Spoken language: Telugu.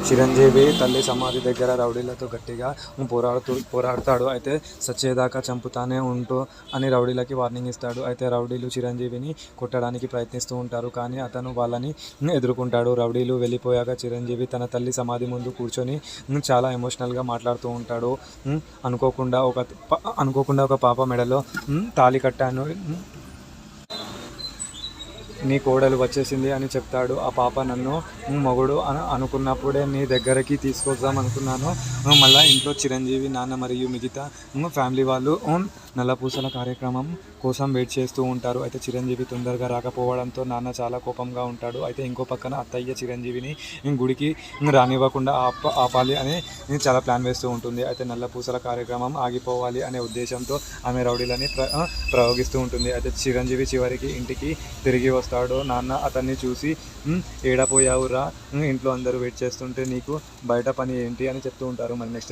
చిరంజీవి తల్లి సమాధి దగ్గర రౌడీలతో గట్టిగా పోరాడతాడు. అయితే సచ్చేదాకా చంపుతానే ఉంటూ అని రౌడీలకి వార్నింగ్ ఇస్తాడు. అయితే రౌడీలు చిరంజీవిని కొట్టడానికి ప్రయత్నిస్తూ ఉంటారు. కానీ అతను వాళ్ళని ఎదుర్కొంటాడు. రౌడీలు వెళ్ళిపోయాక చిరంజీవి తన తల్లి సమాధి ముందు కూర్చొని చాలా ఎమోషనల్గా మాట్లాడుతూ ఉంటాడు. అనుకోకుండా ఒక పాప మెడలో తాళి కట్టాను, నీ కోడలు వచ్చేసింది అని చెప్తాడు. ఆ పాప నన్ను మొగుడు అనుకున్నప్పుడే నీ దగ్గరికి తీసుకొద్దాం అనుకున్నాను. మళ్ళీ ఇంట్లో చిరంజీవి నాన్న మరియు మిగతా ఫ్యామిలీ వాళ్ళు నల్లపూసల కార్యక్రమం కోసం వెయిట్ చేస్తూ ఉంటారు. అయితే చిరంజీవి తొందరగా రాకపోవడంతో నాన్న చాలా కోపంగా ఉంటాడు. అయితే ఇంకో పక్కన అత్తయ్య చిరంజీవిని గుడికి రానివ్వకుండా ఆపాలి అని చాలా ప్లాన్ వేస్తూ ఉంటుంది. అయితే నల్లపూసల కార్యక్రమం ఆగిపోవాలి అనే ఉద్దేశంతో ఆమె రౌడీలని ప్రయోగిస్తూ ఉంటుంది. అయితే చిరంజీవి చివరికి ఇంటికి తిరిగి వస్తాడు. నాన్న అతన్ని చూసి ఏడపోయావురా, ఇంట్లో అందరూ వెయిట్ చేస్తుంటే నీకు బయట పని ఏంటి అని చెప్తూ ఉంటారు. మరి నెక్స్ట్